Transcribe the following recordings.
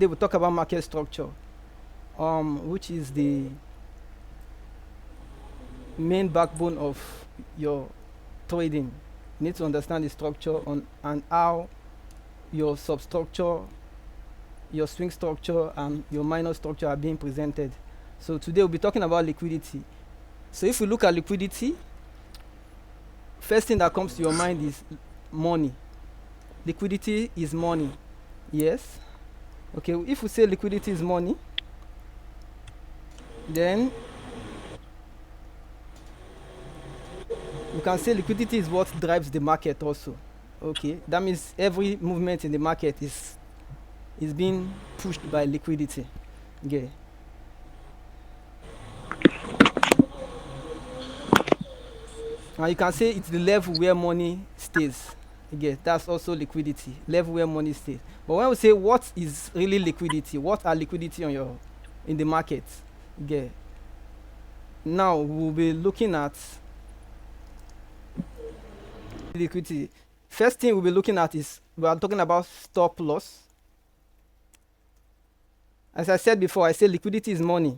They will talk about market structure, which is the main backbone of your trading. You need to understand the structure on and how your substructure, your swing structure, and your minor structure are being presented. So today we'll be talking about liquidity. So if we look at liquidity, first thing that comes to your mind is money. Liquidity is money. Yes. Okay, if we say liquidity is money, then we can say liquidity is what drives the market also. Okay, that means every movement in the market is being pushed by liquidity. Okay. And you can say it's the level where money stays. Okay, that's also liquidity, level where money stays. But when we say what is really liquidity, what are liquidity on your in the market? Okay. Now we'll be looking at liquidity. First thing we'll be looking at is we are talking about stop loss. As I said before, I say liquidity is money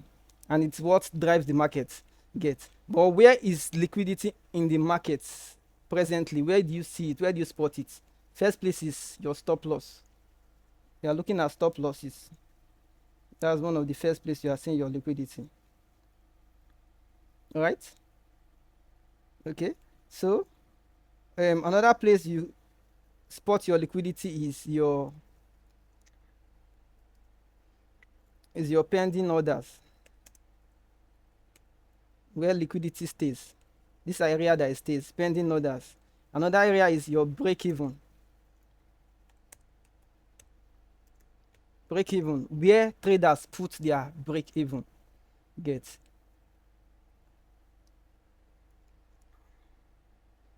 and it's what drives the market. Get. But where is liquidity in the markets presently? Where do you see it? Where do you spot it? First place is your stop loss. You are looking at stop losses. That's one of the first places you are seeing your liquidity. All right. Okay. So another place you spot your liquidity is your pending orders, where liquidity stays. This area that it stays, pending orders. Another area is your break even. Break even, where traders put their break even. Get.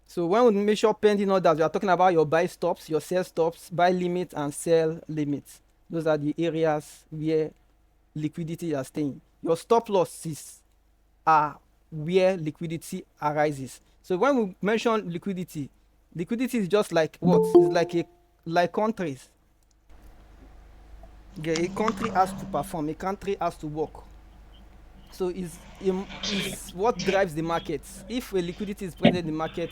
So when we measure pending orders, we are talking about your buy stops, your sell stops, buy limit, and sell limits. Those are the areas where liquidity is staying. Your stop losses are where liquidity arises. So when we mention liquidity, liquidity is just like what? It's like countries. Okay, a country has to perform, a country has to work. So is what drives the market. If a liquidity is present in the market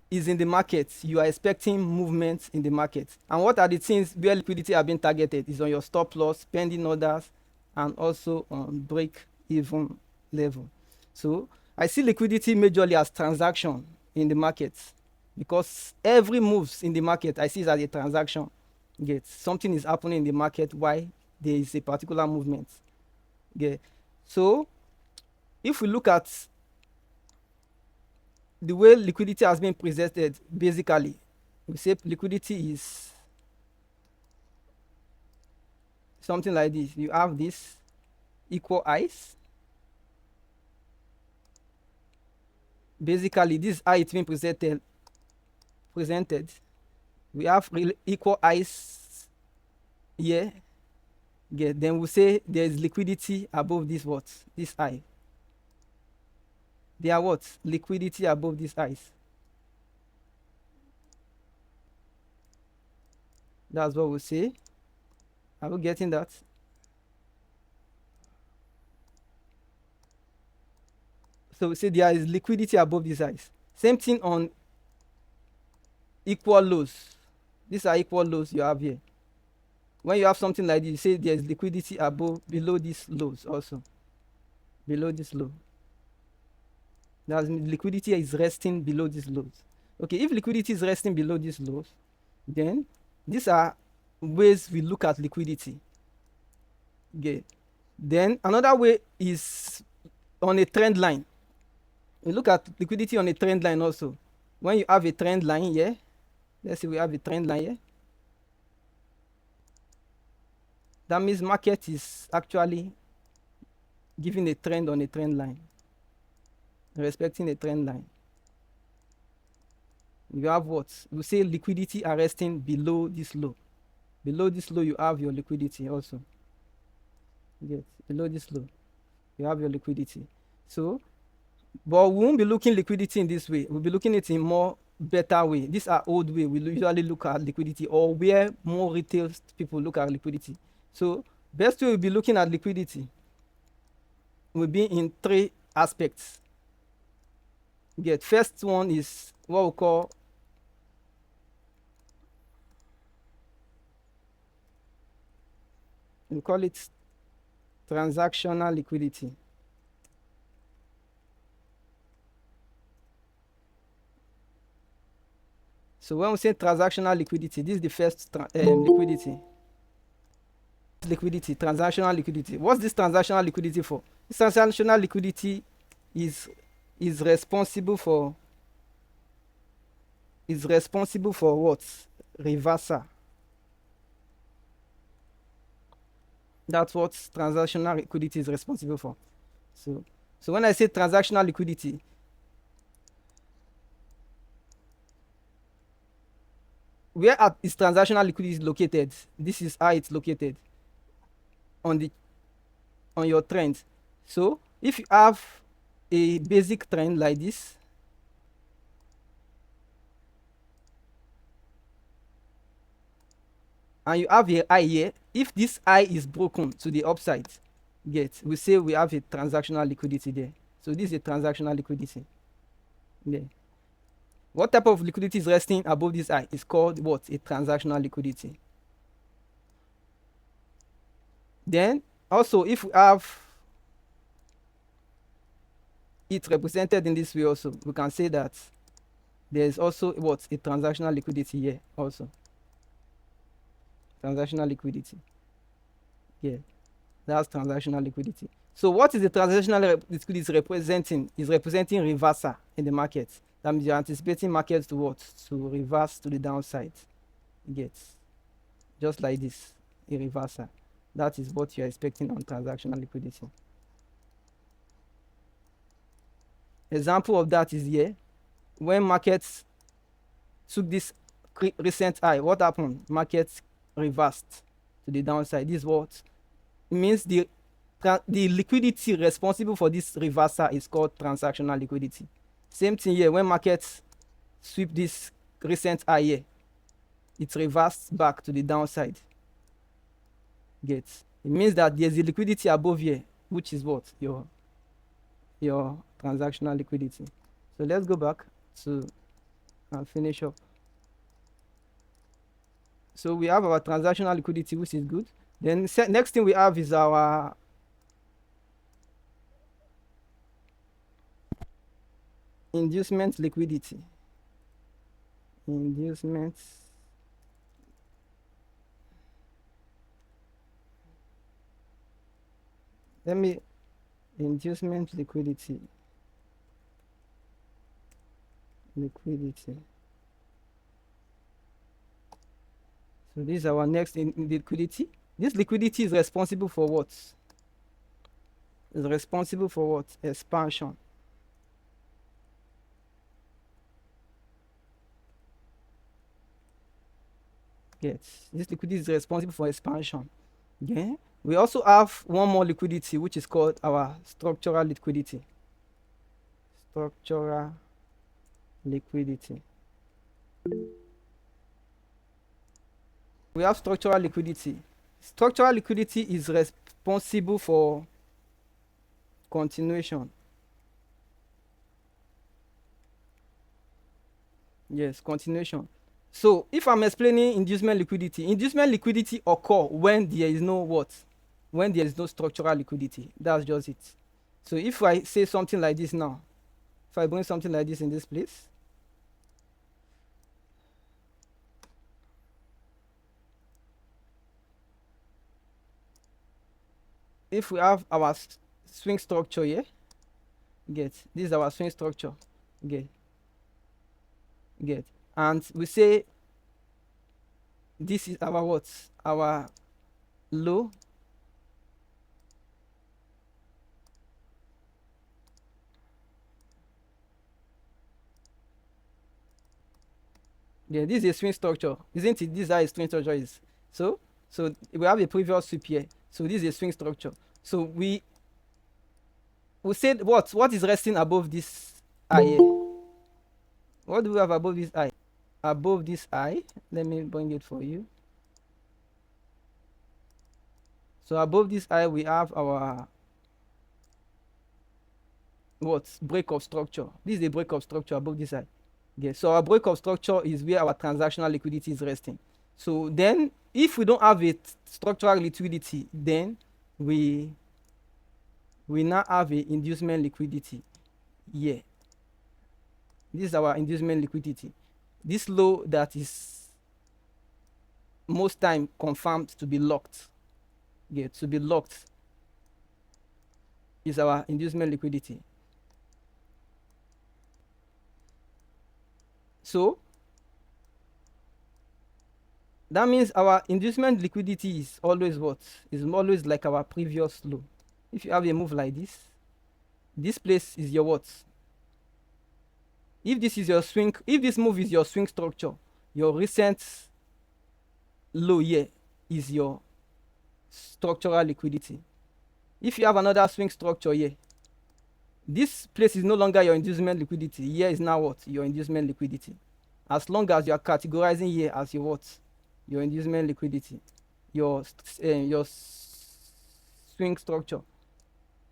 is in the market, you are expecting movement in the market. And what are the things where liquidity are being targeted is on your stop loss, pending orders, and also on break even level. So I see liquidity majorly as transaction in the market, because every moves in the market I see it as a transaction. Get. Something is happening in the market why there is a particular movement. Okay. So if we look at the way liquidity has been presented, basically, we say liquidity is something like this. You have this equal eyes. Basically, this is how it's been presented. We have equal eyes here. Yeah, then we say there is liquidity above this what? This eye. There are what? Liquidity above these eyes. That's what we say. Are we getting that? So we say there is liquidity above these eyes. Same thing on equal lows. These are equal lows you have here. When you have something like this, you say there is liquidity below these lows also. Below this low. That liquidity is resting below these lows. Okay, if liquidity is resting below these lows, then these are ways we look at liquidity. Okay. Then another way is on a trend line. We look at liquidity on a trend line also. When you have a trend line here, let's say we have a trend line here. That means market is actually giving a trend on a trend line, respecting a trend line. You have what? We say liquidity are resting below this low. Below this low, you have your liquidity also. Yes, below this low, you have your liquidity. So, but we won't be looking liquidity in this way. We'll be looking at it in more better way. These are old way we usually look at liquidity, or where more retail people look at liquidity. So best way we'll be looking at liquidity will be in three aspects. Get first one is what we call it transactional liquidity. So when we say transactional liquidity, this is the first liquidity. Liquidity, transactional liquidity. What's this transactional liquidity for? This transactional liquidity is responsible for what? Reversal. That's what transactional liquidity is responsible for. So when I say transactional liquidity, where is transactional liquidity located? This is how it's located on your trend. So if you have a basic trend like this, and you have a high here, if this high is broken to the upside, we say we have a transactional liquidity there. So this is a transactional liquidity. Yeah. What type of liquidity is resting above this high is called what? A transactional liquidity. Then also, if we have it represented in this way also, we can say that there is also what? A transactional liquidity here also. Transactional liquidity. Yeah, that's transactional liquidity. So what is the transactional liquidity representing? Is representing reversal in the market. That means you're anticipating markets to what? To reverse to the downside. Just like this, a reversal. That is what you're expecting on transactional liquidity. Example of that is here. When markets took this recent high, what happened? Markets reversed to the downside. This is what it means. The liquidity responsible for this reversal is called transactional liquidity. Same thing here. When markets sweep this recent high here, it reversed back to the downside. It means that there's a liquidity above here, which is what? Your transactional liquidity. So let's go back to and finish up. So we have our transactional liquidity, which is good. Then next thing we have is our inducement liquidity. Inducement liquidity. So this is our next in liquidity. This liquidity is responsible for what? Is responsible for what? Expansion. Yes, this liquidity is responsible for expansion. Yeah. We also have one more liquidity, which is called our structural liquidity. Structural liquidity. We have structural liquidity. Structural liquidity is responsible for continuation. Yes, continuation. So if I'm explaining inducement liquidity occur when there is no what? When there is no structural liquidity. That's just it. So if I say something like this now, if I bring something like this in this place, if we have our swing structure here, this is our swing structure, and we say this is our what? Our low, this is a swing structure, isn't it? This is how a swing structure is. So we have a previous sweep here. So this is a swing structure. So we said what is resting above this here? What do we have above this eye? Above this eye, let me bring it for you. So above this eye, we have our what? Break of structure. This is the break of structure above this eye. Okay, so our break of structure is where our transactional liquidity is resting. So then, if we don't have a structural liquidity, then we now have a inducement liquidity. Yeah, this is our inducement liquidity. This low that is most time confirmed to be locked. Yeah, to be locked is our inducement liquidity. So that means our inducement liquidity is always what? Is always like our previous low. If you have a move like this place is your what? If this is your swing, if this move is your swing structure, your recent low here is your structural liquidity. If you have another swing structure here, this place is no longer your inducement liquidity. Here is now what? Your inducement liquidity. As long as you are categorizing here as your what? Your inducement liquidity. Your swing structure.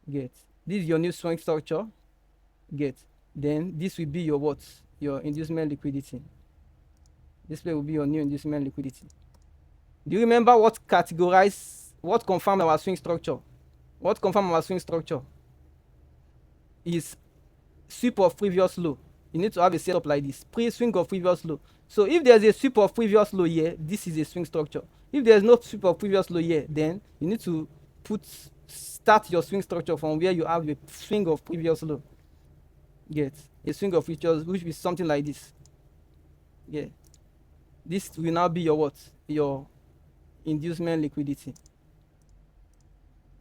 Get. This is your new swing structure. Get. Then this will be your what? Your inducement liquidity. This place will be your new inducement liquidity. Do you remember what confirmed our swing structure? What confirmed our swing structure is sweep of previous low. You need to have a setup like this, pre-swing of previous low. So if there's a sweep of previous low here, this is a swing structure. If there's no sweep of previous low here, then you need to start your swing structure from where you have a swing of previous low. Get a swing of features, which is something like this. Yeah, this will now be your what? Your inducement liquidity.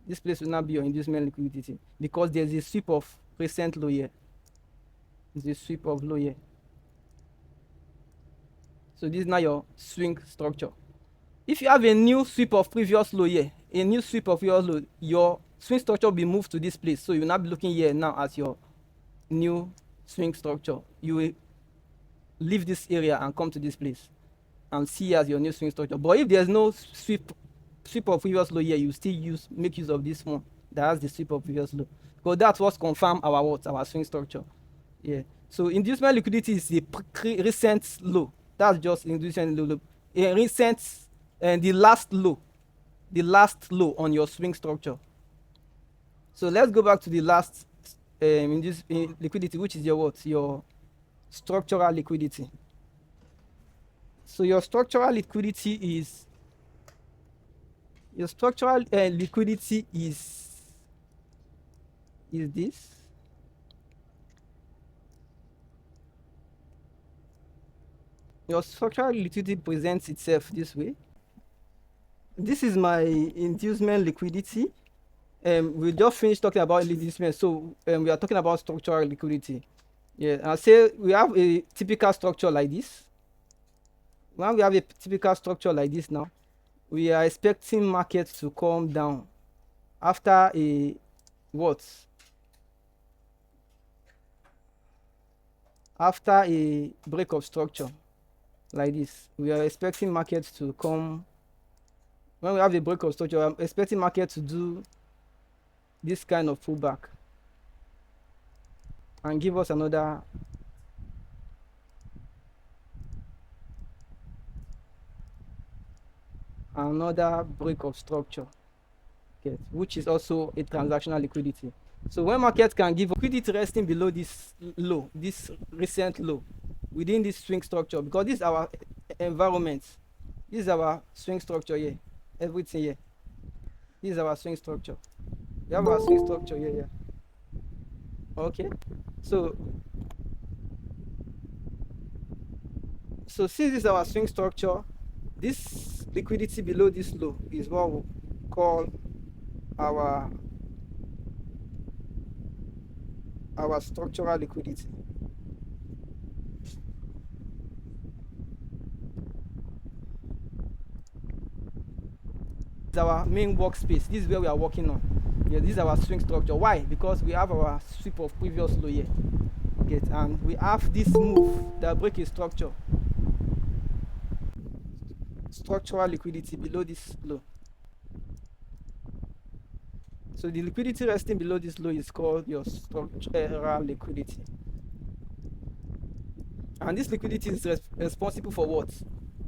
This place will now be your inducement liquidity because there's a sweep of recent low here. There's a sweep of low here. So this is now your swing structure. If you have a new sweep of previous low here, a new sweep of previous low, your swing structure will be moved to this place. So you will not be looking here now as your new swing structure. You will leave this area and come to this place and see as your new swing structure. But if there's no sweep of previous low here, you still make use of this one that has the sweep of previous low, because that's what's confirm our swing structure. Yeah. So inducement liquidity is the recent low. That's just inducement low. A recent and the last low on your swing structure. So let's go back to the last liquidity, which is your what? Your structural liquidity. So your structural liquidity is this. Your structural liquidity presents itself this way. This is my inducement liquidity. We just finished talking about inducement, so we are talking about structural liquidity. Yeah, I'll say we have a typical structure like this. When we have a typical structure like this now, we are expecting markets to come down after a what? After a break of structure like this, we are expecting markets to come. When we have a break of structure, I'm expecting market to do this kind of pullback and give us another break of structure, okay, which is also a transactional liquidity. So when market can give liquidity resting below this low, this recent low within this swing structure, because this is our environment, this is our swing structure here, everything here, this is our swing structure. We have our swing structure here. Okay, so since this is our swing structure, this liquidity below this low is what we call our structural liquidity. It's our main workspace. This is where we are working on. Yeah, this is our swing structure. Why? Because we have our sweep of previous low here. target, and we have this move that break a structural liquidity below this low. So the liquidity resting below this low is called your structural liquidity. And this liquidity is responsible for what?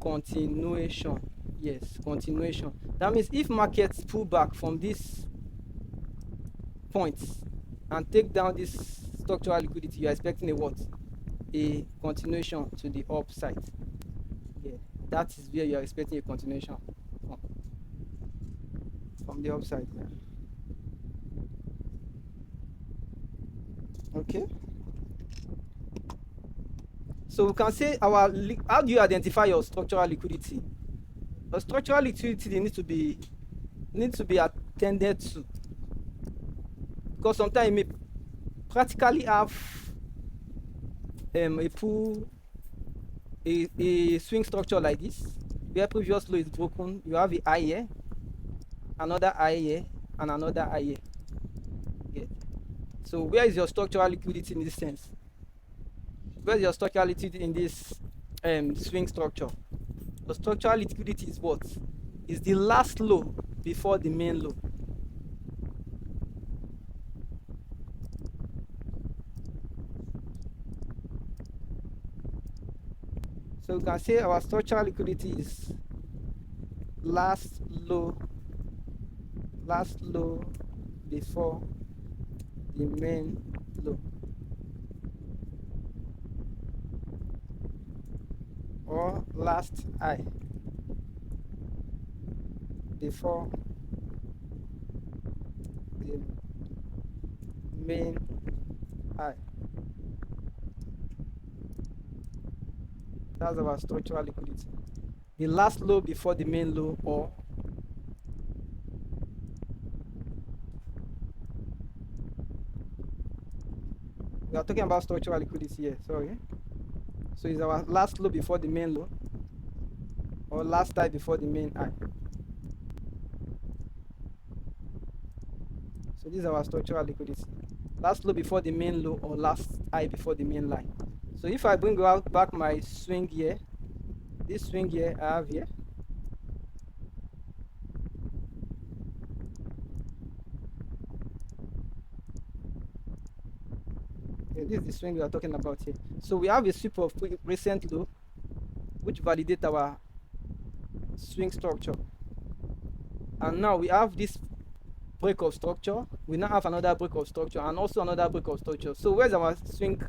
Continuation. Yes, continuation. That means if markets pull back from this point and take down this structural liquidity, you are expecting a what? A continuation to the upside. Yeah, that is where you are expecting a continuation from the upside. Yeah. Okay. So we can say how do you identify your structural liquidity? A structural liquidity needs to be attended to, because sometimes you may practically have a swing structure like this, where previous low is broken. You have a high here, another high here, and another high here. Yeah. So where is your structural liquidity in this sense? Where is your structural liquidity in this swing structure? The structural liquidity is what? Is the last low before the main low. So we can say our structural liquidity is last low before the main low, or last high before the main high. That's our structural liquidity. The last low before the main low, or we are talking about structural liquidity here, sorry. So it's our last low before the main low, or last high before the main high. So this is our structural liquidity. Last low before the main low, or last high before the main line. So if I bring out back my swing here, this swing here I have here, okay, this is the swing we are talking about here. So we have a sweep of recent low, which validates our swing structure. And now we have this break of structure. We now have another break of structure, and also another break of structure. So where's our swing,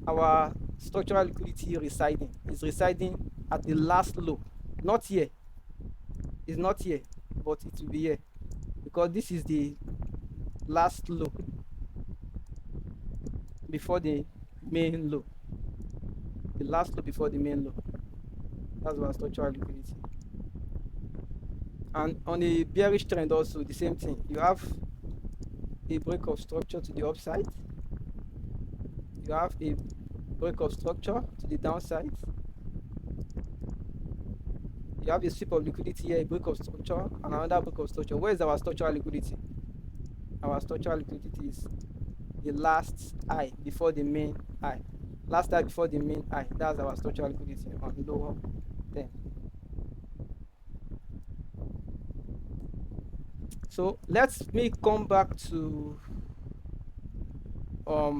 our structural liquidity residing? It's residing at the last low. Not here. It's not here, but it will be here, because this is the last low before the main low. The last low before the main low. That's our structural liquidity. And on a bearish trend also, the same thing. You have a break of structure to the upside. You have a break of structure to the downside. You have a sweep of liquidity here, a break of structure, and another break of structure. Where is our structural liquidity? Our structural liquidity is the last high before the main high. Last high before the main high. That's our structural liquidity on lower 10. So let me come back to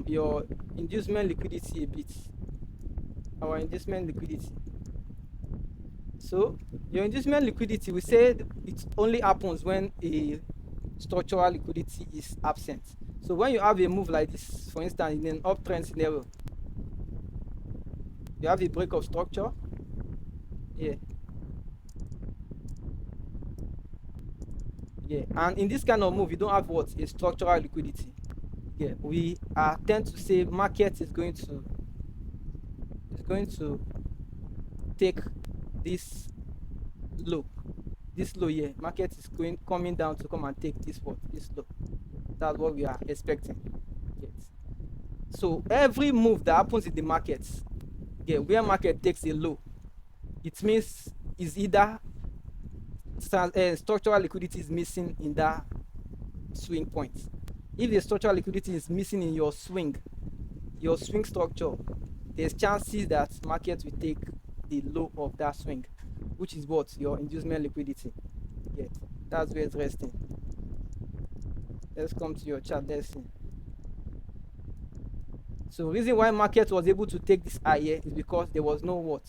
your inducement liquidity a bit. Our inducement liquidity. So your inducement liquidity, we said it only happens when a structural liquidity is absent. So when you have a move like this, for instance, in an uptrend scenario, you have a break of structure here. Yeah, and in this kind of move, you don't have what? A structural liquidity. Yeah, we tend to say market is going to take this low. This low here, market is coming down to come and take this low. That's what we are expecting. Yes. So every move that happens in the markets, yeah, where market takes a low, it means is either structural liquidity is missing in that swing point. If the structural liquidity is missing in your swing, your swing structure, there's chances that market will take the low of that swing, which is what your inducement liquidity. Yeah, that's where it's resting. Let's come to your chart. Let's see. So reason why market was able to take this high here is because there was no what,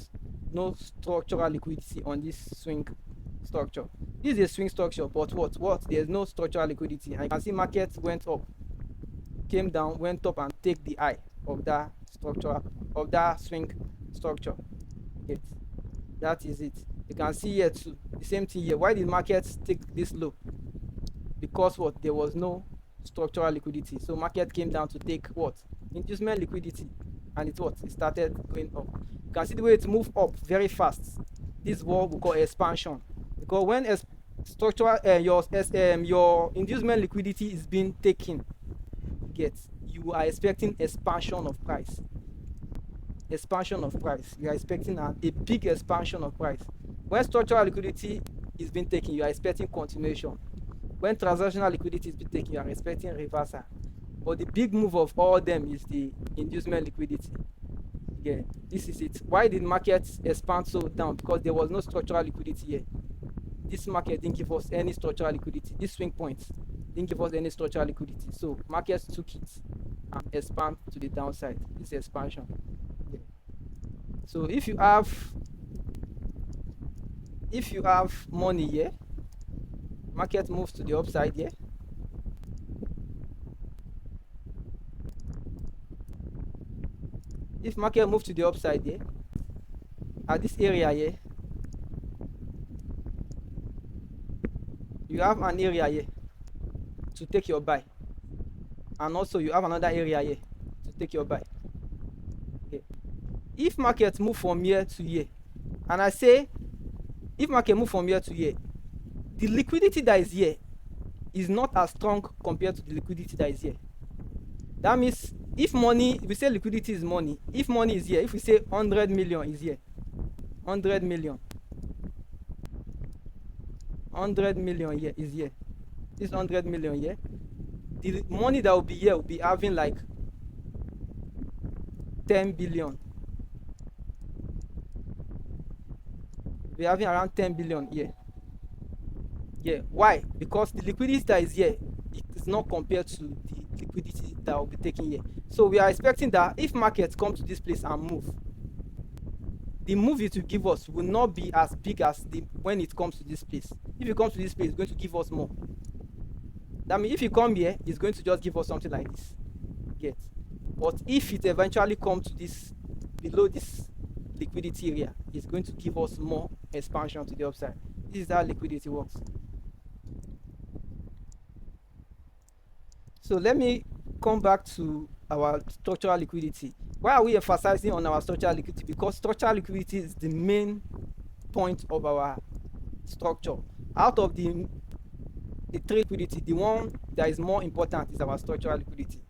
no structural liquidity on this swing structure. This is a swing structure, but what there's no structural liquidity, and you can see market went up, came down, went up, and take the high of that structure, of that swing structure. Yes, that is it. You can see here too, the same thing here. Why did market take this low? Because what, there was no structural liquidity, so market came down to take what, inducement liquidity, and it started going up. You can see the way it moved up very fast. This is what we call expansion, because when structural your inducement liquidity is being taken, you are expecting expansion of price. You are expecting a big expansion of price. When structural liquidity is being taken, you are expecting continuation. When transactional liquidity is being taken, you are expecting reversal. But the big move of all them is the inducement liquidity. Yeah, this is it. Why did market expand so down? Because there was no structural liquidity here. This market didn't give us any structural liquidity. This swing point didn't give us any structural liquidity. So markets took it and expand to the downside. This expansion. Yeah. So if you have money here, market moves to the upside here. If market moves to the upside here, at this area here, you have an area here to take your buy, and also you have another area here to take your buy. Okay. If market move from here to here, and I say if market move from here to here, the liquidity that is here is not as strong compared to the liquidity that is here. That means if money, we say liquidity is money. If money is here, if we say 100 million is here, 100 million here is here, this 100 million here, the money that will be here will be having like 10 billion. We're having around 10 billion here. Yeah, why? Because the liquidity that is here, it is not compared to the liquidity that will be taken here. So we are expecting that if markets come to this place and move, the move it will give us will not be as big as when it comes to this place. If it comes to this place, it's going to give us more. That means if you come here, it's going to just give us something like this. Get? But if it eventually comes to this, below this liquidity area, it's going to give us more expansion to the upside. This is how liquidity works. So let me come back to our structural liquidity. Why are we emphasizing on our structural liquidity? Because structural liquidity is the main point of our structure. Out of the trade liquidity, the one that is more important is our structural liquidity.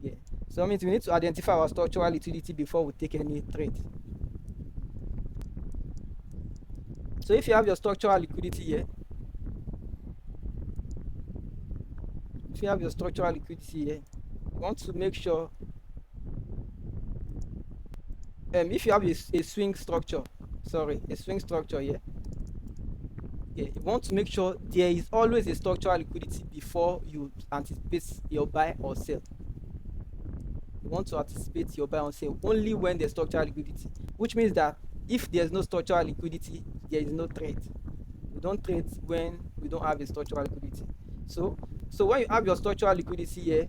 Yeah. So that means we need to identify our structural liquidity before we take any trade. So if you have your structural liquidity here, if you have your structural liquidity here, you want to make sure if you have a swing structure, a swing structure here, you want to make sure there is always a structural liquidity before you anticipate your buy or sell. You want to anticipate your buy or sell only when there's structural liquidity, which means that if there's no structural liquidity, there is no trade. We don't trade when we don't have a structural liquidity. So when you have your structural liquidity here,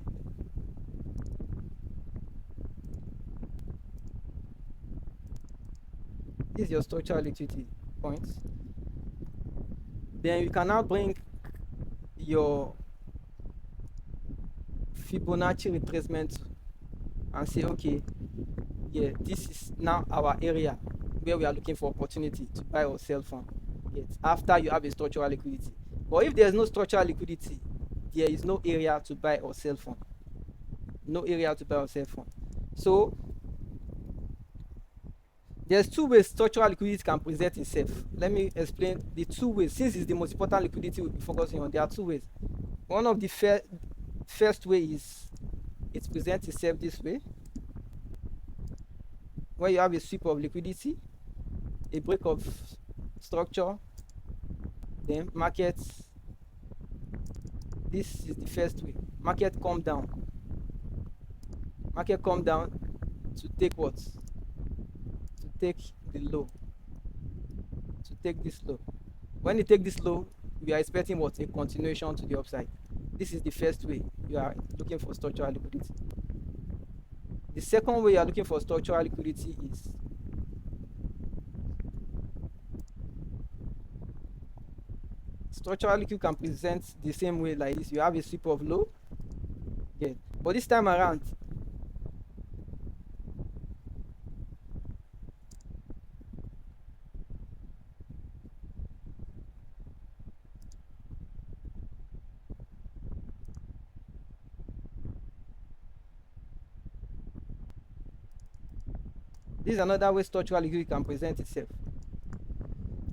this is your structural liquidity points. Then you can now bring your Fibonacci retracement and say, okay, yeah, this is now our area where we are looking for opportunity to buy or sell from. Yes, after you have a structural liquidity. But if there's no structural liquidity, there is no area to buy or sell from. No area to buy or sell from. So there's two ways structural liquidity can present itself. Let me explain the two ways. Since it's the most important liquidity we'll be focusing on, there are two ways. One of the first way is it presents itself this way. where you have a sweep of liquidity, a break of structure, then markets. This is the first way. Market come down. Market come down to take what? To take the low. To take this low. When you take this low, we are expecting what? A continuation to the upside. This is the first way you are looking for structural liquidity. The second way you are looking for structural liquidity is structural liquidity can present the same way like this. You have a sweep of low, yeah, but this time around, this is another way structural liquidity can present itself.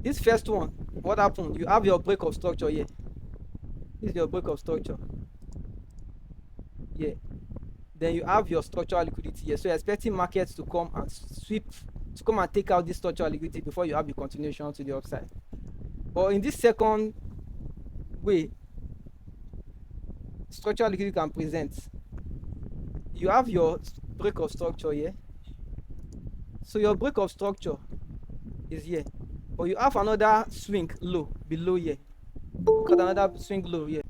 This first one, what happened? You have your break of structure here. This is your break of structure. Yeah. Then you have your structural liquidity here. So you're expecting markets to come and sweep, to come and take out this structural liquidity before you have the continuation to the upside. But in this second way, structural liquidity can present. You have your break of structure here. So your break of structure is here. But you have another swing low below here. Look at another swing low here.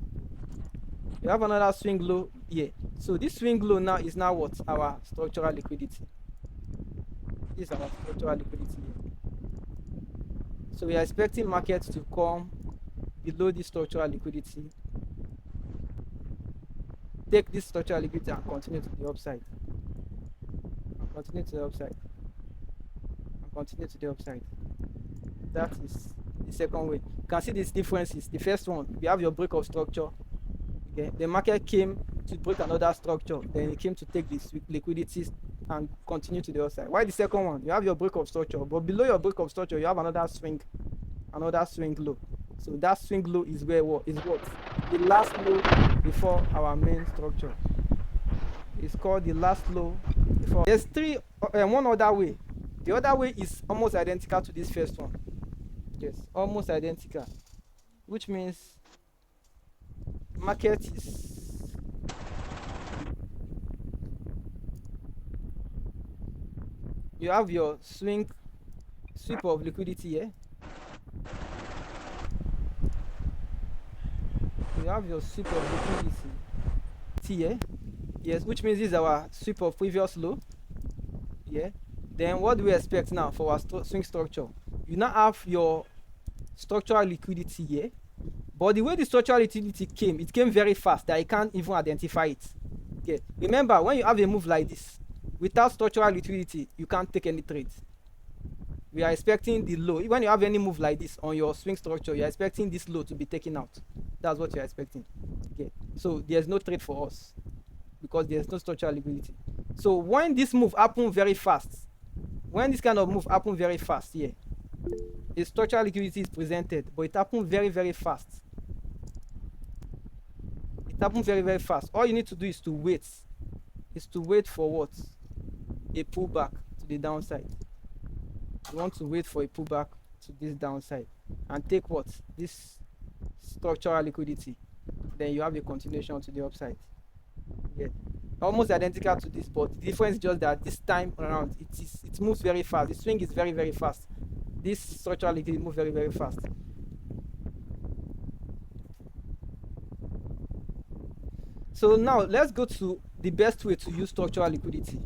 You have another swing low here. So this swing low now is now what? Our structural liquidity. This is our structural liquidity here. So we are expecting markets to come below this structural liquidity, take this structural liquidity and continue to the upside. And continue to the upside. And continue to the upside. That is the second way. You can see these differences. The first one, we have your break of structure. Okay, the market came to break another structure, then it came to take this liquidity and continue to the other side. Why the second one? You have your break of structure, but below your break of structure, you have another swing low. So that swing low is where what? Is what? The last low before our main structure. It's called the last low before. There's one other way. The other way is almost identical to this first one. Yes, almost identical, which means market is you have your sweep of liquidity here. You have your sweep of liquidity here. Yes, which means this is our sweep of previous low. Yeah. Then what do we expect now for our swing structure? You now have your structural liquidity here, but the way the structural liquidity came, it came very fast that I can't even identify it. Okay. Remember, when you have a move like this, without structural liquidity, you can't take any trades. We are expecting the low. When you have any move like this on your swing structure, you are expecting this low to be taken out. That's what you are expecting. Okay. So there's no trade for us because there's no structural liquidity. So when this move happens very fast, when this kind of move happens very fast here, a structural liquidity is presented, but it happens very, very fast. It happens very, very fast. All you need to do is to wait. Is to wait for what? A pullback to the downside. You want to wait for a pullback to this downside and take what? This structural liquidity. Then you have a continuation to the upside. Yeah. Almost identical to this, but the difference is just that this time around it moves very fast. The swing is very, very fast. This structural liquidity moves very, very fast. So now let's go to the best way to use structural liquidity.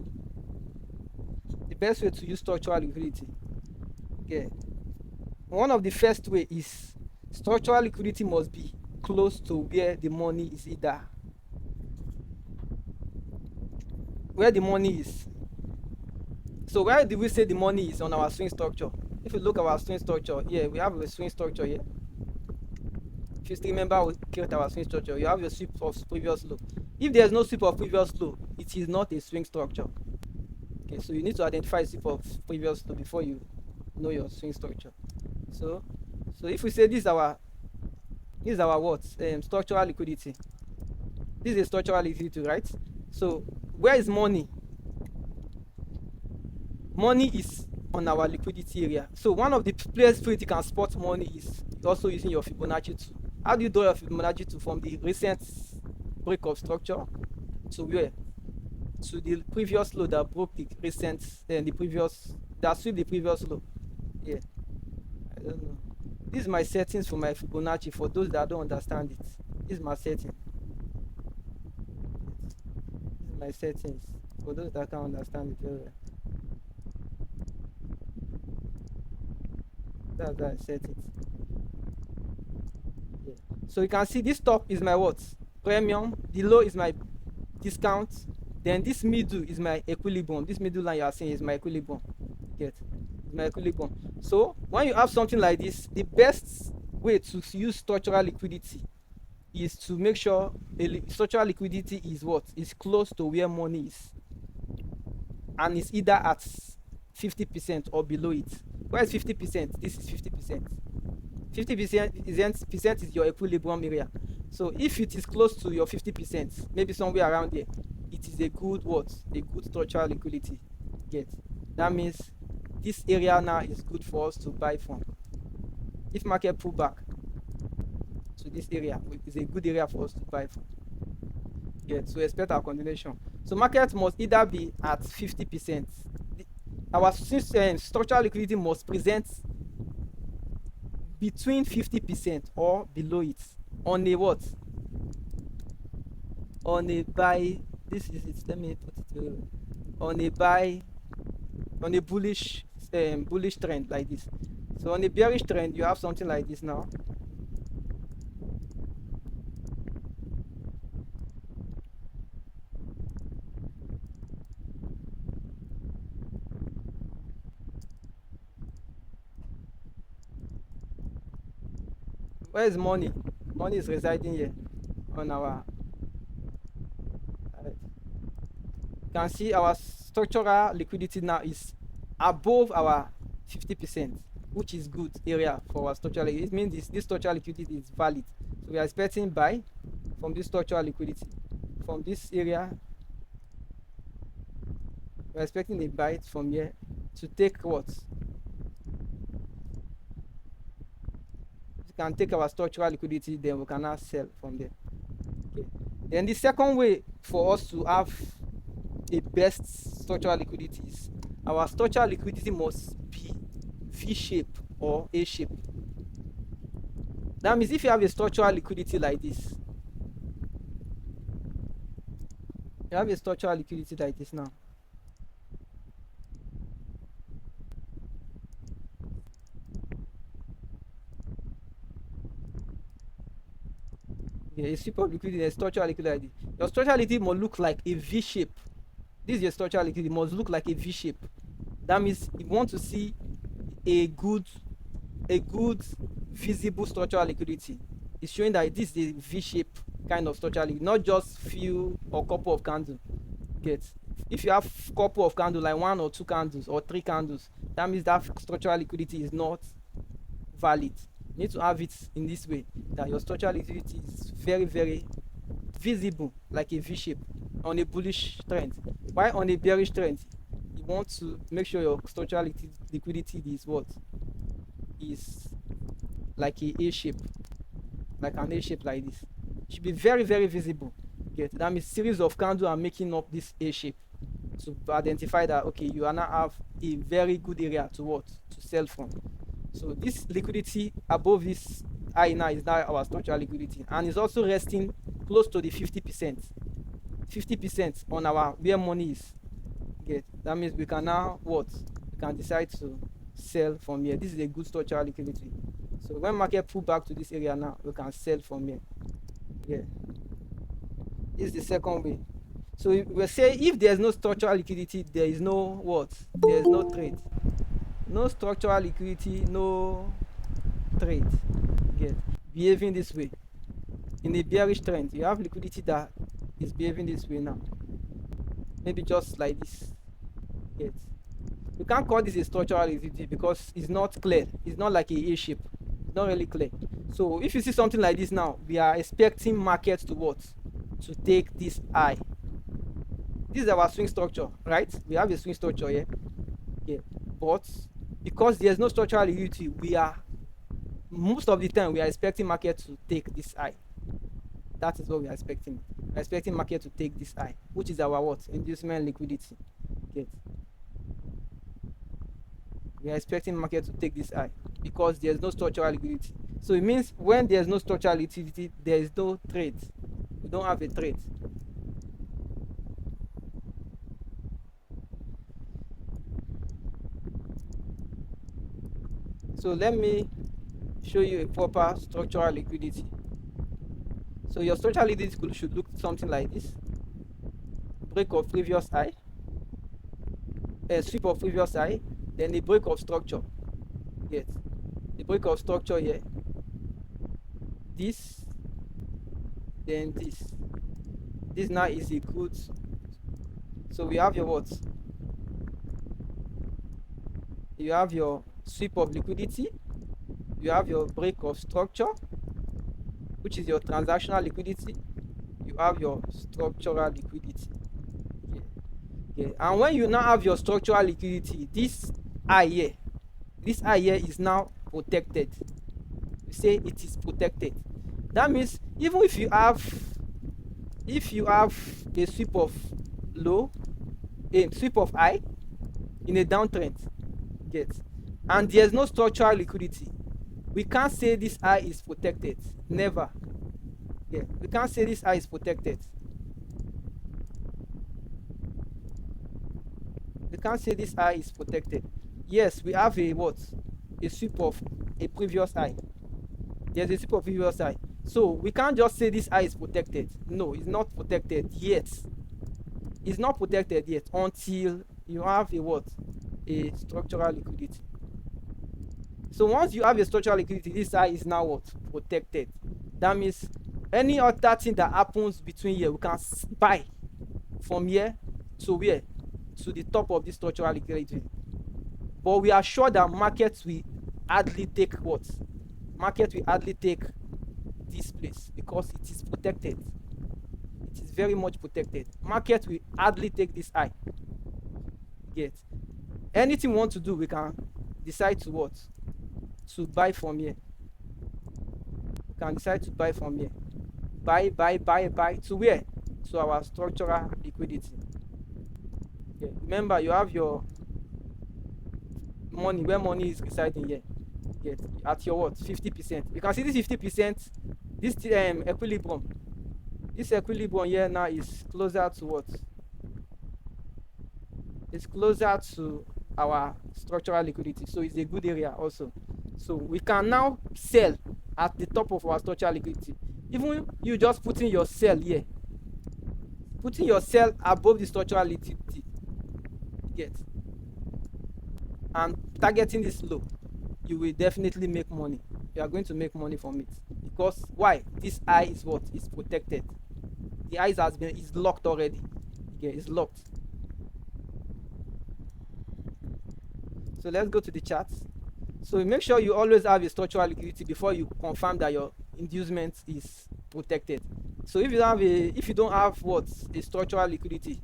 The best way to use structural liquidity. Okay. One of the first way is structural liquidity must be close to where the money is either. Where the money is. So where do we say the money is on our swing structure? If you look at our swing structure, yeah, we have a swing structure here. If you still remember, we create our swing structure. You have your sweep of previous low. If there's no sweep of previous low, it is not a swing structure. Okay, so you need to identify sweep of previous low before you know your swing structure. So if we say this is our what? Structural liquidity. This is a structural liquidity, right? So where is money? Money is on our liquidity area. So one of the places where you can spot money is also using your Fibonacci tool. How do you draw your Fibonacci tool? From the recent break of structure to where? To the previous low that broke the recent and the previous that sweep the previous low. Yeah, I don't know. This is my settings for my Fibonacci for those that don't understand it. This is my setting. This is my settings for those that can understand it very well. That's why I set it. Yeah. So you can see this top is my what? Premium. The low is my discount. Then this middle is my equilibrium. This middle line you are seeing is my equilibrium. Get? It's my equilibrium. So when you have something like this, the best way to use structural liquidity is to make sure structural liquidity is what? Is close to where money is. And it's either at 50% or below it. Where is 50%? This is 50%. 50% is your equilibrium area. So if it is close to your 50%, maybe somewhere around there, it is a good what? A good structural liquidity. Get? That means this area now is good for us to buy from. If market pull back to this area, it is a good area for us to buy from. Get? So expect our continuation. So market must either be at 50%. Our structural liquidity must present between 50% or below it on a what? On a buy. This is it. Let me put it very well. On a buy, on a bullish trend like this. So on a bearish trend, you have something like this now. Where is money? Money is residing here on our. You can see our structural liquidity now is above our 50%, which is good area for our structural. It means this structural liquidity is valid. So we are expecting buy from this structural liquidity. From this area, we're expecting a buy from here to take what? We can take our structural liquidity, then we can now sell from there. Okay. Then the second way for us to have a best structural liquidity is our structural liquidity must be V-shape or A-shape. That means if you have a structural liquidity like this, you have a structural liquidity like this now. Yeah, a super liquidity, a structural liquidity. Your structural liquidity must look like a V-shape. This is your structural liquidity, must look like a V-shape. That means you want to see a good visible structural liquidity. It's showing that this is a V-shape kind of structural liquidity, not just few or couple of candles. Get? If you have couple of candles, like 1 or 2 candles or 3 candles, that means that structural liquidity is not valid. You need to have it in this way, that your structural liquidity is very, very visible, like a V-shape on a bullish trend. While on a bearish trend, you want to make sure your structural liquidity is what? Is like a A-shape, like an A-shape like this. It should be very, very visible. Get? That means series of candles are making up this A-shape to identify that, okay, you are now have a very good area to what? To sell from. So this liquidity above this high now is now our structural liquidity, and it's also resting close to the 50%. 50% on our where money is. Get? That means we can now what? We can decide to sell from here. This is a good structural liquidity. So when market pull back to this area now, we can sell from here. Yeah. This is the second way. So we say if there's no structural liquidity, there is no what? There is no trade. No structural liquidity, no trade. Get? Behaving this way. In a bearish trend, you have liquidity that is behaving this way now. Maybe just like this. Get? You can't call this a structural liquidity because it's not clear. It's not like a A-shape. It's not really clear. So if you see something like this now, we are expecting markets to what? To take this high. This is our swing structure, right? We have a swing structure here. Yeah, but because there's no structural liquidity, we are most of the time we are expecting market to take this high. That is what we are expecting. We are expecting market to take this high, which is our what? Inducement liquidity. Get. We are expecting market to take this high because there's no structural liquidity. So it means when there's no structural liquidity, there is no trade. We don't have a trade. So let me show you a proper structural liquidity. So your structural liquidity should look something like this. Break of previous high, a sweep of previous high, then a break of structure. Yes, the break of structure here. This, then this. This now is a good. So we have your what? You have your sweep of liquidity. You have your break of structure, which is your transactional liquidity. You have your structural liquidity. Yeah. Yeah. And when you now have your structural liquidity, this I here, this I here is now protected. We say it is protected. That means even if you have a sweep of low, a sweep of high in a downtrend, get, and there's no structural liquidity, we can't say this high is protected. Never. Yeah, we can't say this high is protected. We can't say this high is protected. Yes, we have a what? A sweep of a previous high. There's a sweep of previous high. So we can't just say this high is protected. No, it's not protected yet. It's not protected yet until you have a what? A structural liquidity. So once you have a structural liquidity, this high is now what? Protected. That means any other thing that happens between here, we can buy from here to where? To the top of this structural liquidity. But we are sure that markets will hardly take what? Market will hardly take this place because it is protected. It is very much protected. Market will hardly take this high. Get. Anything we want to do, we can decide to what? To buy from here. We can decide to buy from here. Buy to where? To our structural liquidity. Yeah. Remember, you have your money, where money is residing here. Get at your what? 50%. You can see this 50%, this equilibrium. This equilibrium here now is closer to what? It's closer to our structural liquidity. So it's a good area also. So we can now sell at the top of our structural liquidity. Even you just putting your sell here, putting your sell above the structural liquidity, get, and targeting this low, you will definitely make money. You are going to make money from it. Because why? This eye is what? Is protected. The eyes is locked already. Yeah, it's locked. So let's go to the charts. So make sure you always have a structural liquidity before you confirm that your inducement is protected. So if you don't have what? A structural liquidity,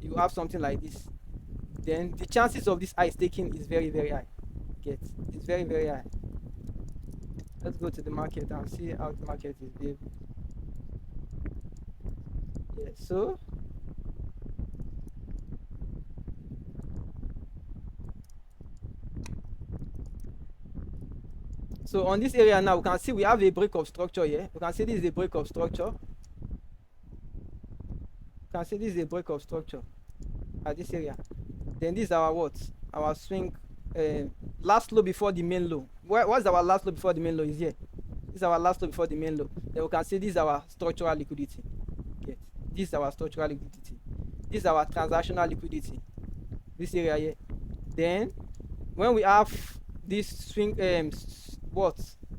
you have something like this, then the chances of this eye taking is very, very high. Get, it's very, very high. Let's go to the market and see how the market is behaving. Yeah, so on this area now, we can see we have a break of structure here. We can see this is a break of structure. You can see this is a break of structure at this area. Then this is our what? Our swing last low before the main low. What's our last low before the main low? Is here. This is our last low before the main low. Then we can see this is our structural liquidity. Okay. This is our structural liquidity. This is our transactional liquidity. This area here. Then when we have this swing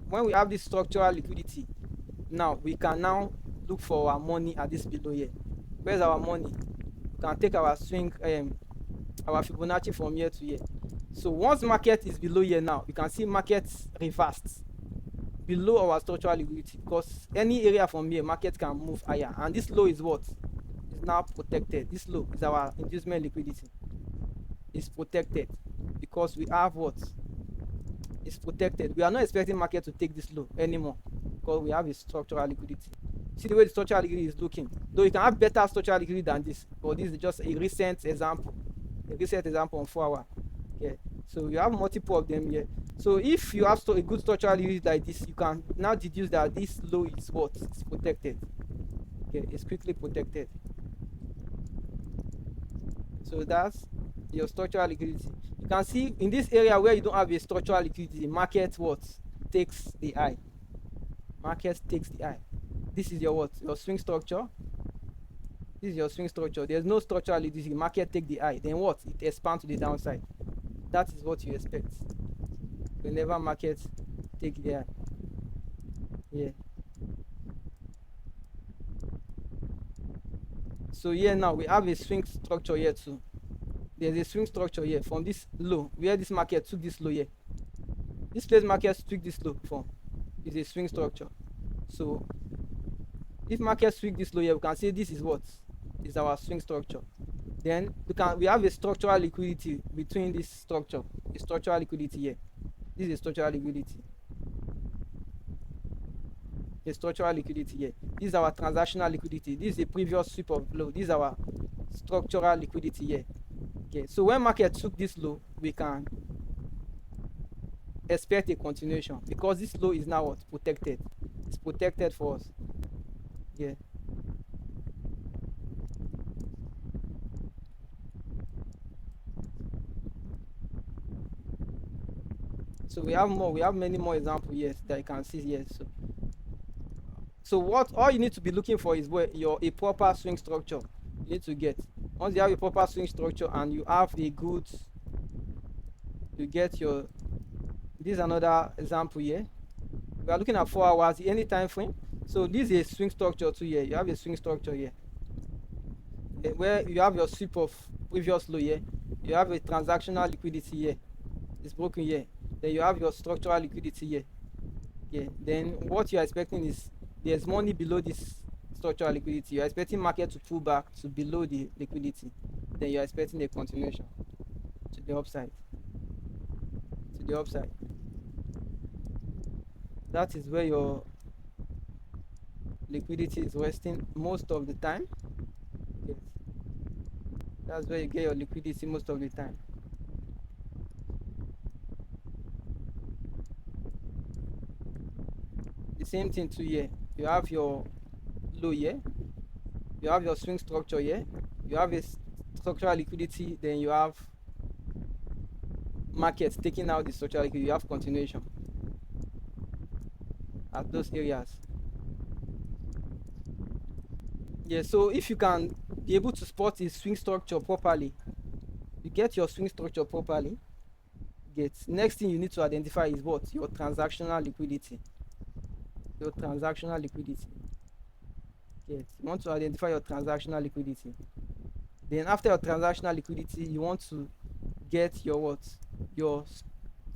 when we have this structural liquidity, now we can now look for our money at this below here. Where's our money? We can take our swing our Fibonacci from here to here. So once market is below here now, you can see markets reversed below our structural liquidity, because any area from here market can move higher, and this low is what? Is now protected. This low is our inducement liquidity. is protected because we have what is protected. We are not expecting market to take this low anymore because we have a structural liquidity. See the way the structural liquidity is looking. Though you can have better structural liquidity than this, but this is just a recent example. A recent example on 4 hour. Okay. So you have multiple of them here. So if you have a good structural liquidity like this, you can now deduce that this low is what is protected. Okay, it's quickly protected. So that's your structural liquidity. You can see in this area where you don't have a structural liquidity, market what takes the eye. Market takes the eye. This is your what? Your swing structure. This is your swing structure. There's no structural liquidity. Market take the eye. Then what? It expands to the downside. That is what you expect whenever market take the eye. Yeah. So here now we have a swing structure here too. There's a swing structure here from this low where this market took this low here. This place market took this low from is a swing structure. So if market swing this low here, we can say this is what is our swing structure. Then we have a structural liquidity between this structure, a structural liquidity here. This is a structural liquidity. A structural liquidity here. This is our transactional liquidity. This is a previous sweep of low. This is our structural liquidity here. Okay, so when market took this low, we can expect a continuation because this low is now what protected. It's protected for us. Yeah. So we have more. We have many more examples here that you can see here. So what all you need to be looking for is where a proper swing structure you need to get. Once you have a proper swing structure and you have a good, you get your. This is another example here. We are looking at 4 hours, any time frame. So this is a swing structure too here. You have a swing structure here, where you have your sweep of previous low here. You have a transactional liquidity here. It's broken here. Then you have your structural liquidity here. Okay. Then what you are expecting is there's money below this structural liquidity. You are expecting market to pull back to below the liquidity. Then you are expecting a continuation to the upside. To the upside. That is where your liquidity is resting most of the time. Yes. That's where you get your liquidity most of the time. The same thing too here. You have your low here. You have your swing structure here. You have a structural liquidity. Then you have markets taking out the structural liquidity. You have continuation at those areas. Yeah, so if you can be able to spot the swing structure properly, you get your swing structure properly. Next thing you need to identify is what? Your transactional liquidity. Your transactional liquidity. Yes, you want to identify your transactional liquidity. Then after your transactional liquidity, you want to get your what? Your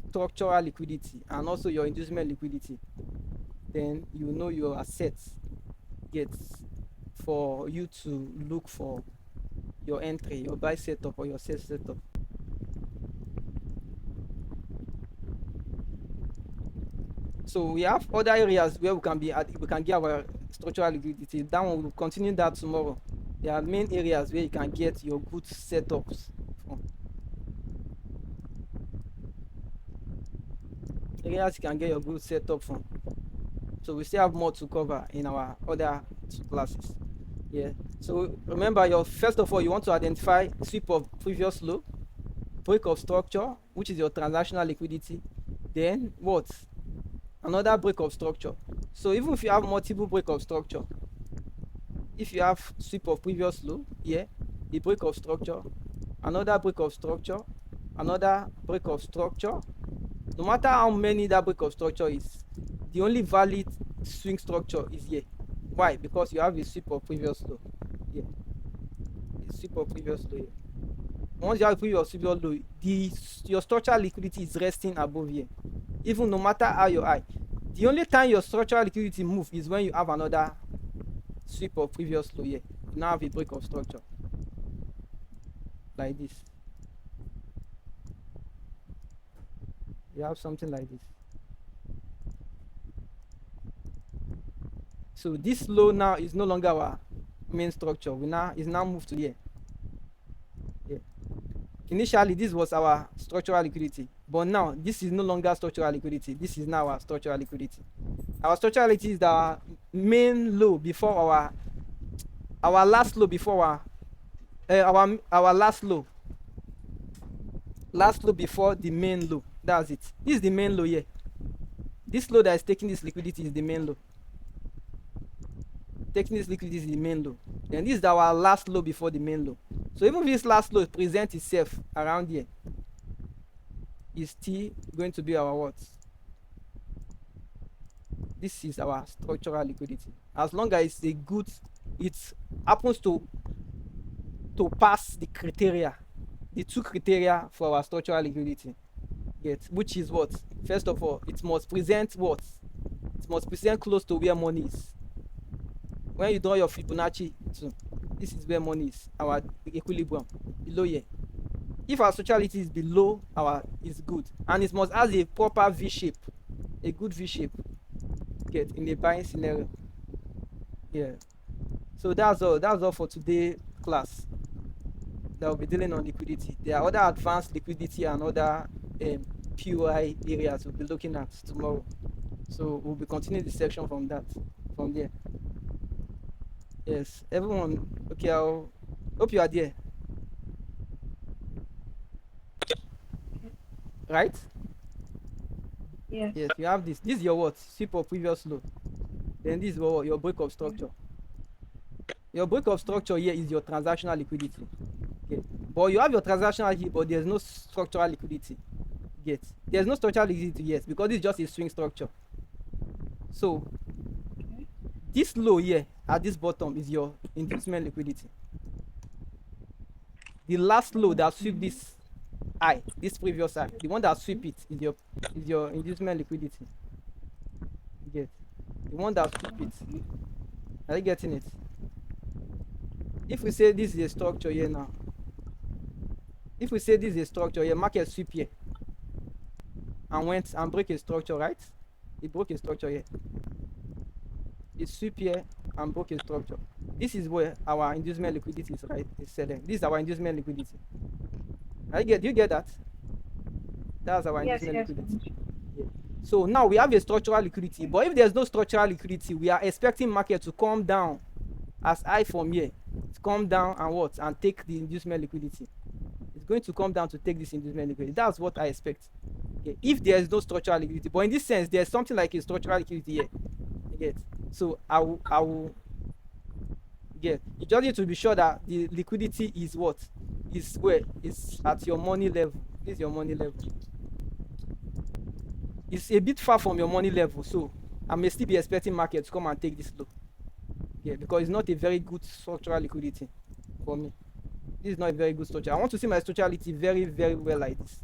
structural liquidity and also your inducement liquidity. Then you know your assets for you to look for your entry, your buy setup or your sell setup. So we have other areas where we can get our structural liquidity. That one will continue that tomorrow. There are main areas where you can get your good setups from. Areas you can get your good setup from. So we still have more to cover in our other two classes. Yeah. So remember, first of all, you want to identify sweep of previous low, break of structure, which is your transactional liquidity. Then what? Another break of structure. So even if you have multiple break of structure, if you have sweep of previous low here, the break of structure, another break of structure, another break of structure, no matter how many that break of structure is, the only valid swing structure is here. Why? Because you have a sweep of previous low here. A sweep of previous low here. Once you have a previous sweep of low, your structural liquidity is resting above here. Even no matter how your high. The only time your structural liquidity move is when you have another sweep of previous low here. You now have a break of structure like this. You have something like this. So this low now is no longer our main structure. We now is now moved to here. Yeah. Initially, this was our structural liquidity, but now this is no longer structural liquidity. This is now our structural liquidity. Our structural liquidity is the main low before our last low before our last low before the main low. That's it. This is the main low here. This low that is taking this liquidity is the main low. Taking this liquidity is the main low. Then this is our last low before the main low. So even if this last low presents itself around here, is still going to be our what? This is our structural liquidity. As long as it's a good, it happens to pass the criteria, the two criteria for our structural liquidity. Get, which is what? First of all, it must present what? It must present close to where money is. When you draw your Fibonacci, so this is where money is, our equilibrium, below here. If our structurality is below our, is good, and it must have a proper V shape, a good V shape, get, in a buying scenario. Yeah. So that's all for today class. That will be dealing on liquidity. There are other advanced liquidity and other POI areas we'll be looking at tomorrow. So we'll be continuing the section from there. Yes, everyone. Okay, I hope you are there. Right? Yes. Yes, you have this. This is your what? Sweep of previous low. Then this is your breakup structure. Your breakup structure here is your transactional liquidity. Okay. But you have your transactional liquidity, but there's no structural liquidity. Get. There's no structural liquidity, yes, because it's just a swing structure. So this low here at this bottom is your inducement liquidity. The last low that sweep this high, this previous high, the one that sweep it is your inducement liquidity. Get. The one that sweep it. Are you getting it? If we say this is a structure here now, if we say this is a structure here, market sweep here and went and break a structure, right? It broke a structure here. It sweep here and broke a structure. This is where our inducement liquidity is, right? It's selling. This is our inducement liquidity. Do you get that? That's our inducement liquidity. Yeah. So now we have a structural liquidity, but if there's no structural liquidity, we are expecting market to come down as high from here, to come down and what? And take the inducement liquidity. It's going to come down to take this inducement liquidity. That's what I expect. Okay. If there is no structural liquidity, but in this sense, there's something like a structural liquidity here. Get. So I will get. You just need to be sure that the liquidity is what? Is where? Is at your money level. This is your money level. It's a bit far from your money level, so I may still be expecting market to come and take this low. Yeah, because it's not a very good structural liquidity for me. This is not a very good structure. I want to see my structurality very, very well like this.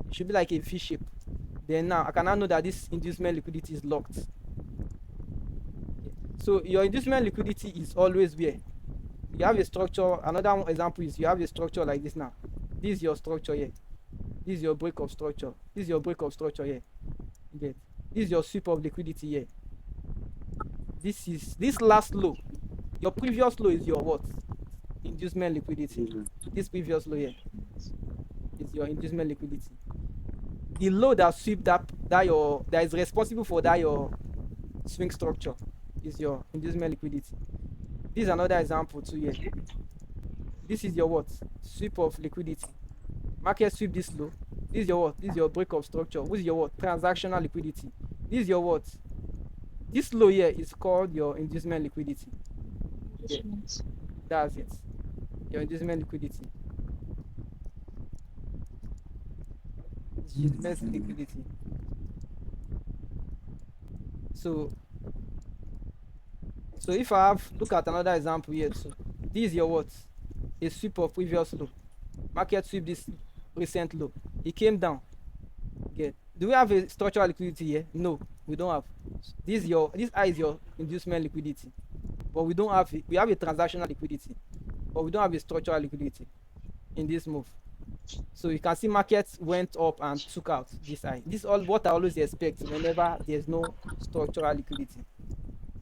It should be like a V shape. Then now I can now know that this inducement liquidity is locked. Yeah. So your inducement liquidity is always where you have a structure. Another example is you have a structure like this now. This is your structure here. This is your breakup structure. This is your breakup structure here. Yeah. This is your sweep of liquidity here. This last low. Your previous low is your what? Inducement liquidity. This previous low here is your inducement liquidity. The low that sweep that is responsible for that your swing structure is your inducement liquidity. This is another example too here. This is your what? Sweep of liquidity. Market sweep this low. This is your what? This is your breakup structure. This is your what? Transactional liquidity. This is your what? This low here is called your inducement liquidity. Yeah. That's it. Your inducement liquidity. Inducement liquidity. So if I have, look at another example here too. This is your what? A sweep of previous low. Market sweep this recent low. It came down. Okay. Do we have a structural liquidity here? No, we don't have. This I is your inducement liquidity. But we don't have it. We have a transactional liquidity. But we don't have a structural liquidity in this move. So you can see markets went up and took out this high. This is all what I always expect whenever there's no structural liquidity.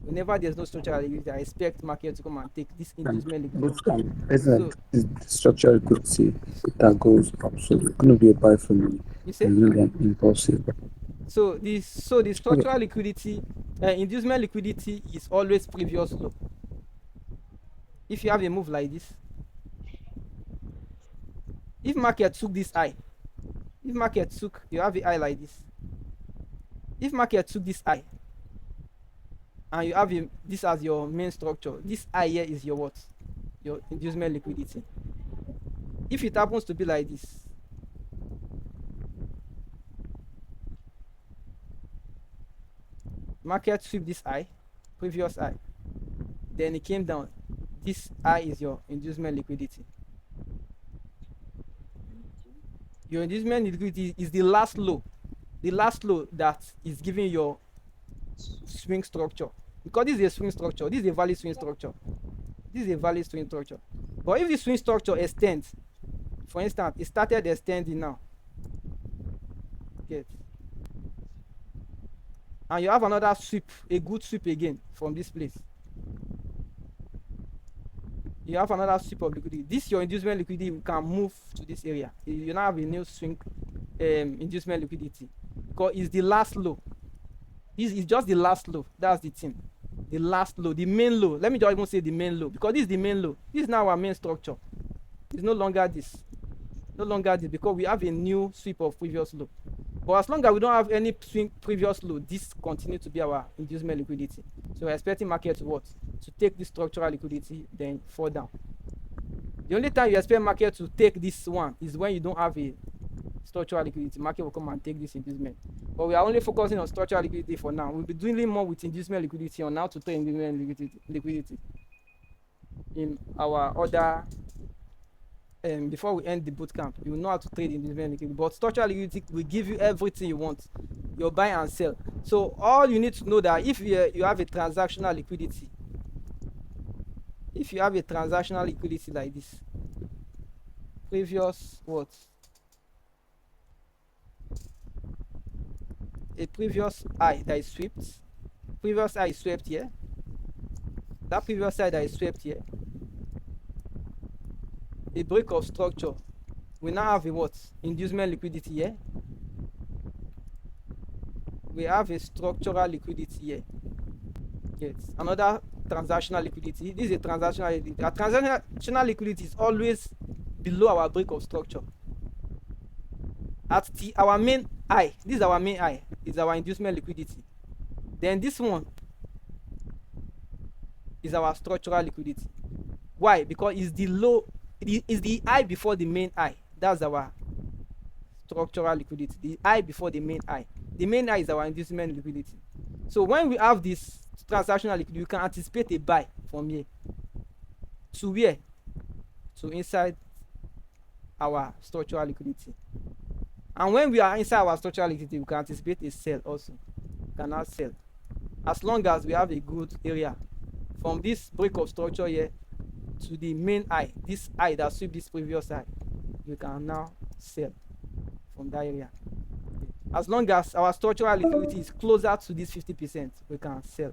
Whenever there's no structural liquidity, I expect market to come and take this And inducement but liquidity. person So like this structural equity that goes up, so it's gonna be a buy for me, you say, and it's gonna be an impulsive. so the Okay, structural liquidity, inducement liquidity is always previous low. If you have a move like this, if market took this high, if market took, you have a high like this. If market took this high and you have this as your main structure, this high here is your what? Your inducement liquidity. If it happens to be like this, market sweep this high, previous high, then it came down. This high is your inducement liquidity. Your inducement liquidity is the last low that is giving your swing structure. Because this is a swing structure, this is a valid swing structure. This is a valid swing structure. But if the swing structure extends, for instance, it started extending now, get, and you have another sweep, a good sweep again from this place. You have another sweep of liquidity. This your inducement liquidity can move to this area. You now have a new swing inducement liquidity because it's the last low. This is just the last low. That's the thing. The last low, the main low. Let me just even say the main low because this is the main low. This is now our main structure. It's no longer this. No longer this because we have a new sweep of previous low. But as long as we don't have any swing previous low, this continues to be our inducement liquidity. So we're expecting market to what? To take this structural liquidity, then fall down. The only time you expect market to take this one is when you don't have a structural liquidity. Market will come and take this inducement. But we are only focusing on structural liquidity for now. We'll be doing more with inducement liquidity on how to trade inducement liquidity in our other. Before we end the bootcamp, you will know how to trade inducement liquidity. But structural liquidity will give you everything you want. Your buy and sell. So all you need to know that if you have a transactional liquidity, if you have a transactional liquidity like this, previous what? A previous high that is swept, previous high is swept here, that previous high that is swept here, a break of structure, we now have a what? Inducement liquidity here, we have a structural liquidity here. Yes, another transactional liquidity. This is a transactional liquidity. A transactional liquidity is always below our break of structure. At our main high, this is our main high, is our inducement liquidity. Then this one is our structural liquidity. Why? Because it's the low, it's the high before the main high. That's our structural liquidity. The high before the main high. The main high is our inducement liquidity. So when we have this transactional liquidity, you can anticipate a buy from here to where? To inside our structural liquidity. And when we are inside our structural liquidity, we can anticipate a sell also. We cannot sell. As long as we have a good area from this break of structure here to the main high, this high that sweep this previous high, we can now sell from that area. As long as our structural liquidity is closer to this 50%, we can sell.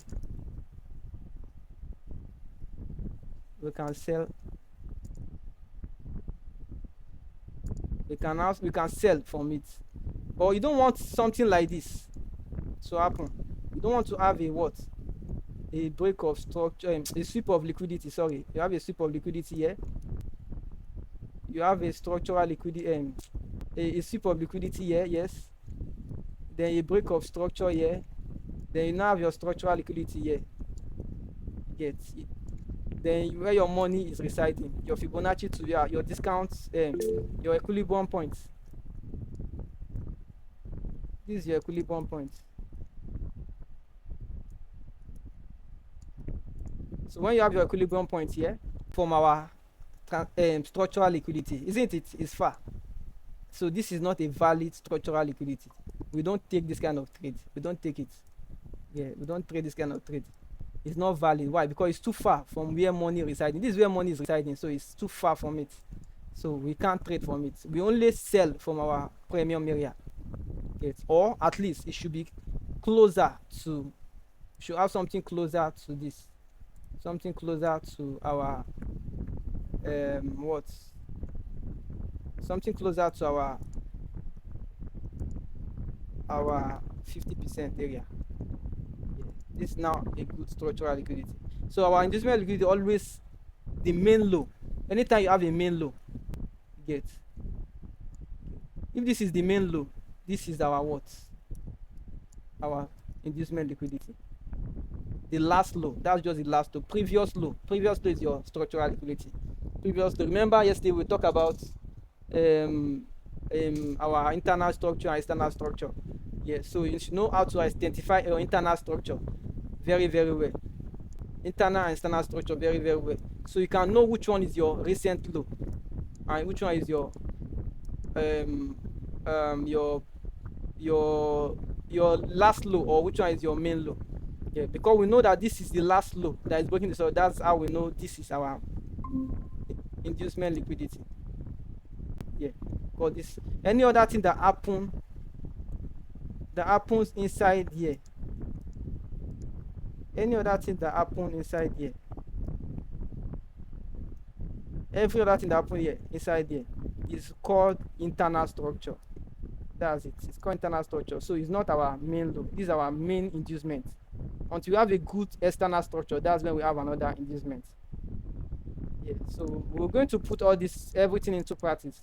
We can sell. We can sell from it. But you don't want something like this to happen. You don't want to have a what? A break of structure, a sweep of liquidity. Sorry, you have a sweep of liquidity here. You have a structural liquidity, a sweep of liquidity here. Yes. Then a break of structure here. Then you now have your structural liquidity here. Get it. Then where your money is residing, your Fibonacci to your discounts, your equilibrium point. This is your equilibrium point. So when you have your equilibrium point here, from our structural liquidity, isn't it? It's far. So this is not a valid structural liquidity. We don't take this kind of trade. We don't take it. Yeah, we don't trade this kind of trade. It's not valid. Why? Because it's too far from where money residing. This is where money is residing, so it's too far from it. So we can't trade from it. We only sell from our premium area. Yes. Or at least it should be closer to, should have something closer to this, something closer to our what, something closer to our 50% area. Yeah. This is now a good structural liquidity. So our inducement liquidity always the main low. Anytime you have a main low, you get, if this is the main low, this is our what, our inducement liquidity. The last low, that's just the last low. Previous low is your structural liquidity. Previous low, remember yesterday we talked about our internal structure and external structure. Yeah, so you should know how to identify your internal structure very very well, internal and external structure very very well, so you can know which one is your recent low and which one is your um your your last low, or which one is your main low. Yeah, because we know that this is the last low that is breaking the, so that's how we know this is our inducement liquidity. Yeah, because this, any other thing that happens inside here, any other thing that happen inside here, every other thing that happen here inside here is called internal structure. That's it, it's called internal structure. So it's not our main low, this is our main inducement. Until we have a good external structure, that's when we have another inducement. Yeah, so we're going to put all this, everything into practice.